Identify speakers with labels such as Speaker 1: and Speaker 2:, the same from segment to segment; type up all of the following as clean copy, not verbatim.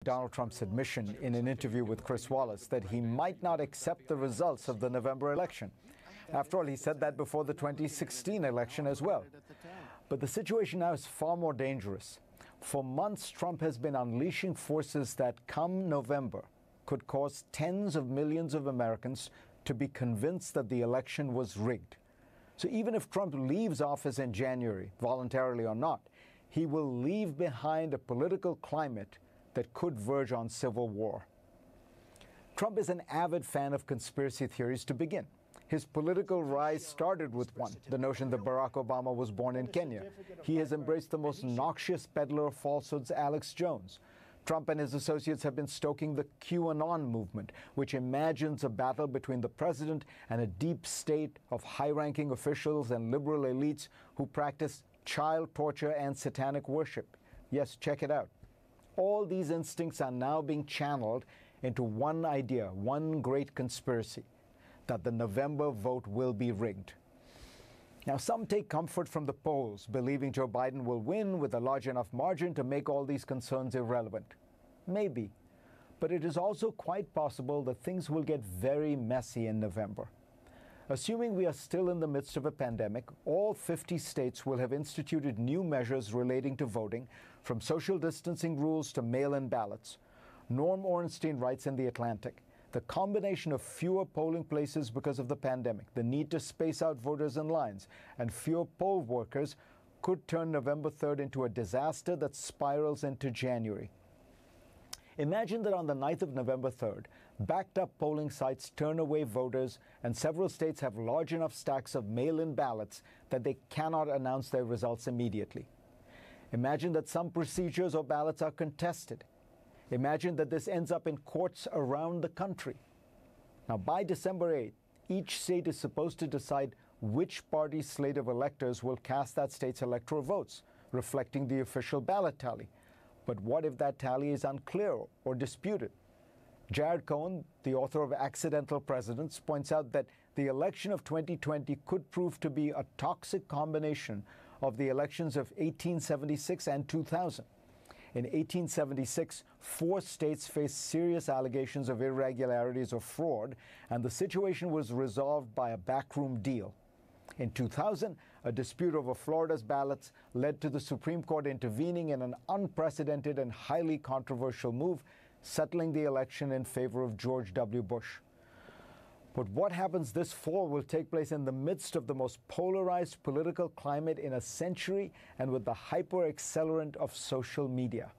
Speaker 1: Donald Trump's admission in an interview with Chris Wallace that he might not accept the results of the November election. After all, he said that before the 2016 election as well. But the situation now is far more dangerous. For months, Trump has been unleashing forces that, come November, could cause tens of millions of Americans to be convinced that the election was rigged. So even if Trump leaves office in January, voluntarily or not, he will leave behind a political climate that could verge on civil war. Trump is an avid fan of conspiracy theories to begin. His political rise started with one, the notion that Barack Obama was born in Kenya. He has embraced the most noxious peddler of falsehoods, Alex Jones. Trump and his associates have been stoking the QAnon movement, which imagines a battle between the president and a deep state of high-ranking officials and liberal elites who practice child torture and satanic worship. Yes, check it out. All these instincts are now being channeled into one idea, one great conspiracy, that the November vote will be rigged. Now, some take comfort from the polls, believing Joe Biden will win with a large enough margin to make all these concerns irrelevant. Maybe. But it is also quite possible that things will get very messy in November. Assuming we are still in the midst of a pandemic, all 50 states will have instituted new measures relating to voting, from social distancing rules to mail-in ballots. Norm Ornstein writes in The Atlantic, the combination of fewer polling places because of the pandemic, the need to space out voters in lines, and fewer poll workers could turn November 3rd into a disaster that spirals into January. Imagine that on the night of November 3rd, backed-up polling sites turn away voters and several states have large enough stacks of mail-in ballots that they cannot announce their results immediately. Imagine that some procedures or ballots are contested. Imagine that this ends up in courts around the country. Now, by December 8th, each state is supposed to decide which party's slate of electors will cast that state's electoral votes, reflecting the official ballot tally. But what if that tally is unclear or disputed? Jared Cohen, the author of Accidental Presidents, points out that the election of 2020 could prove to be a toxic combination of the elections of 1876 and 2000. In 1876, 4 states faced serious allegations of irregularities or fraud, and the situation was resolved by a backroom deal. In 2000, a dispute over Florida's ballots led to the Supreme Court intervening in an unprecedented and highly controversial move, settling the election in favor of George W. Bush. But what happens this fall will take place in the midst of the most polarized political climate in a century and with the hyper-accelerant of social media.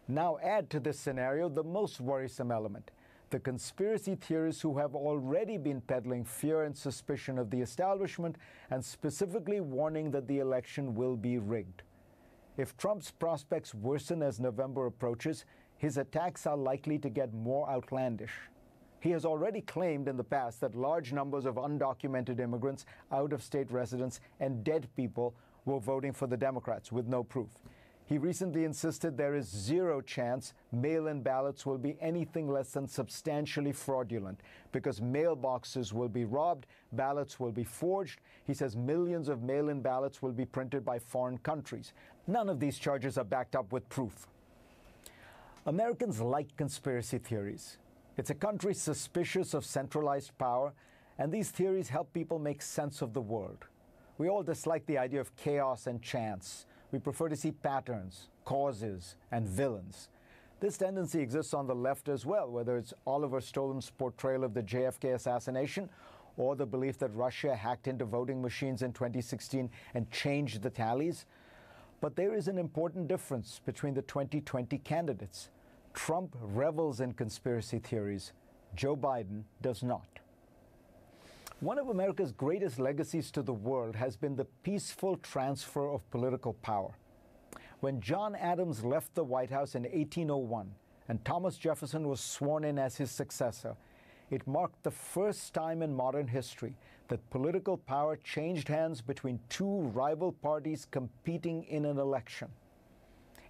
Speaker 1: Now add to this scenario the most worrisome element, the conspiracy theorists who have already been peddling fear and suspicion of the establishment and specifically warning that the election will be rigged. If Trump's prospects worsen as November approaches, his attacks are likely to get more outlandish. He has already claimed in the past that large numbers of undocumented immigrants, out-of-state residents, and dead people were voting for the Democrats with no proof. He recently insisted there is zero chance mail-in ballots will be anything less than substantially fraudulent because mailboxes will be robbed, ballots will be forged. He says millions of mail-in ballots will be printed by foreign countries. None of these charges are backed up with proof. Americans like conspiracy theories. It's a country suspicious of centralized power, and these theories help people make sense of the world. We all dislike the idea of chaos and chance. We prefer to see patterns, causes, and villains. This tendency exists on the left as well, whether it's Oliver Stone's portrayal of the JFK assassination or the belief that Russia hacked into voting machines in 2016 and changed the tallies. But there is an important difference between the 2020 candidates. Trump revels in conspiracy theories. Joe Biden does not. One of America's greatest legacies to the world has been the peaceful transfer of political power. When John Adams left the White House in 1801 and Thomas Jefferson was sworn in as his successor, it marked the first time in modern history that political power changed hands between two rival parties competing in an election.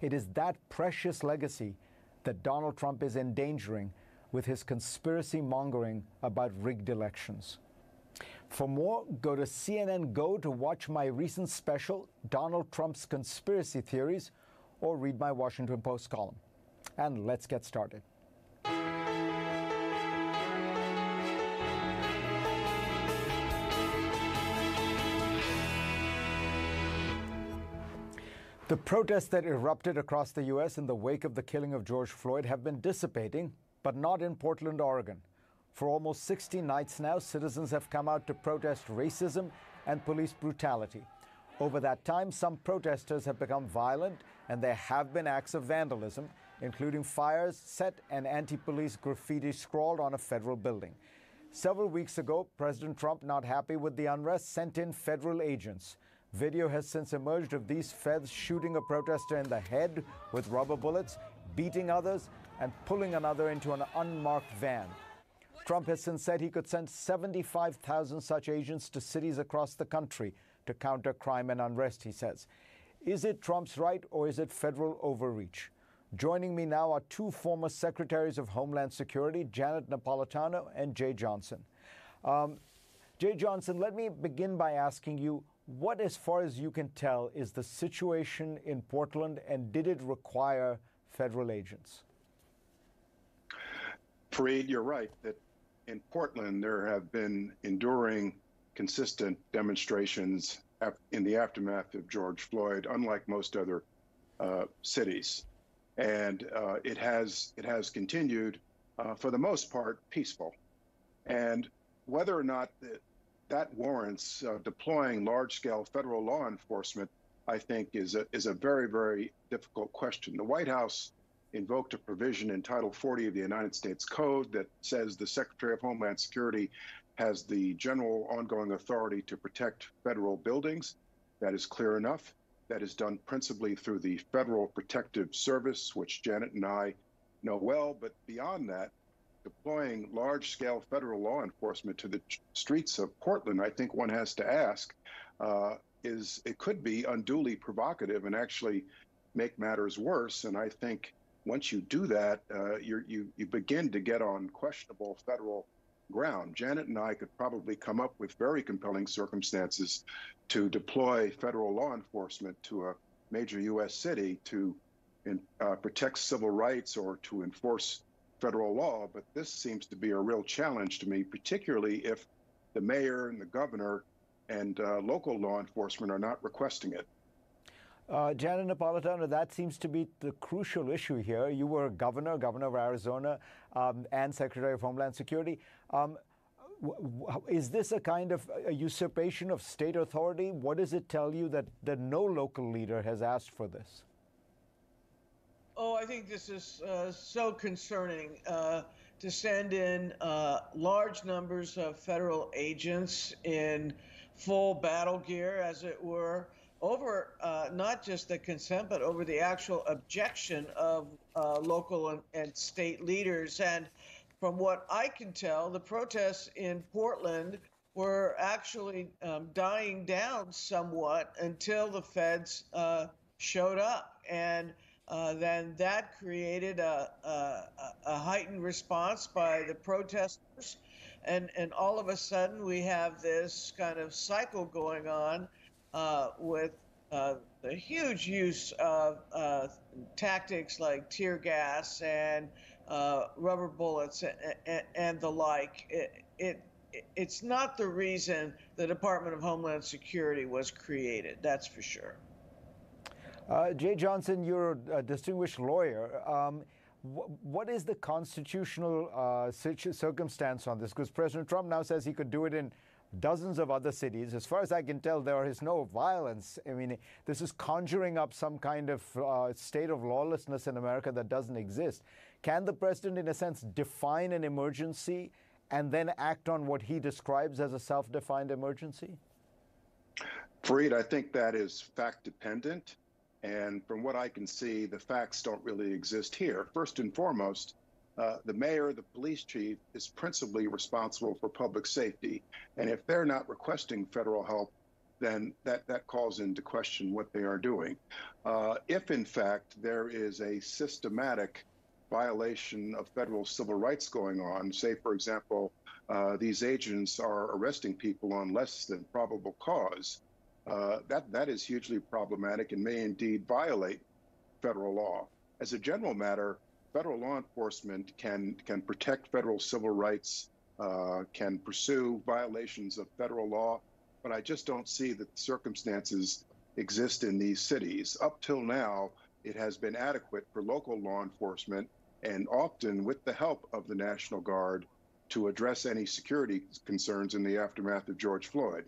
Speaker 1: It is that precious legacy that Donald Trump is endangering with his conspiracy mongering about rigged elections. For more, go to CNN Go to watch my recent special, Donald Trump's Conspiracy Theories, or read my Washington Post column. And let's get started. The protests that erupted across the U.S. in the wake of the killing of George Floyd have been dissipating, but not in Portland, Oregon. For almost 60 nights now, citizens have come out to protest racism and police brutality. Over that time, some protesters have become violent, and there have been acts of vandalism, including fires set and anti-police graffiti scrawled on a federal building. Several weeks ago, President Trump, not happy with the unrest, sent in federal agents. Video has since emerged of these feds shooting a protester in the head with rubber bullets, beating others, and pulling another into an unmarked van. Trump has since said he could send 75,000 such agents to cities across the country to counter crime and unrest, he says. Is it Trump's right, or is it federal overreach? Joining me now are two former Secretaries of Homeland Security, Janet Napolitano and Jeh Johnson. Jeh Johnson, let me begin by asking you, what, as far as you can tell, is the situation in Portland, and did it require federal agents?
Speaker 2: Fareed, you're right that in Portland there have been enduring, consistent demonstrations in the aftermath of George Floyd, unlike most other cities. And it has continued, for the most part, peaceful. And whether or not that warrants deploying large-scale federal law enforcement, I think, is a very, very difficult question. The White House invoked a provision in Title 40 of the United States Code that says the Secretary of Homeland Security has the general ongoing authority to protect federal buildings. That is clear enough. That is done principally through the Federal Protective Service, which Janet and I know well. But beyond that, deploying large-scale federal law enforcement to the streets of Portland, I think one has to ask, it could be unduly provocative and actually make matters worse. And I think once you do that, you begin to get on questionable federal ground. Janet and I could probably come up with very compelling circumstances to deploy federal law enforcement to a major U.S. city to protect civil rights or to enforce federal law, but this seems to be a real challenge to me, particularly if the mayor and the governor and local law enforcement are not requesting it.
Speaker 1: Janet Napolitano, that seems to be the crucial issue here. You were governor of Arizona, and Secretary of Homeland Security. Is this a kind of a usurpation of state authority? What does it tell you that no local leader has asked for this?
Speaker 3: Oh, I think this is so concerning to send in large numbers of federal agents in full battle gear, as it were, over not just the consent, but over the actual objection of local and state leaders. And from what I can tell, the protests in Portland were actually dying down somewhat until the feds showed up. And then that created a heightened response by the protesters. And all of a sudden, we have this kind of cycle going on with the huge use of tactics like tear gas and rubber bullets and the like. It's not the reason the Department of Homeland Security was created, that's for sure.
Speaker 1: Jeh Johnson, you're a distinguished lawyer. What is the constitutional circumstance on this? Because President Trump now says he could do it in dozens of other cities. As far as I can tell, there is no violence. I mean, this is conjuring up some kind of state of lawlessness in America that doesn't exist. Can the president, in a sense, define an emergency and then act on what he describes as a self-defined emergency?
Speaker 2: Fareed, I think that is fact-dependent. And from what I can see, the facts don't really exist here. First and foremost, the mayor, the police chief, is principally responsible for public safety. And if they're not requesting federal help, then that calls into question what they are doing. If, in fact, there is a systematic violation of federal civil rights going on, say, for example, these agents are arresting people on less than probable cause, that is hugely problematic and may indeed violate federal law. As a general matter, federal law enforcement can protect federal civil rights, can pursue violations of federal law, but I just don't see that the circumstances exist in these cities. Up till now, it has been adequate for local law enforcement, and often with the help of the National Guard, to address any security concerns in the aftermath of George Floyd.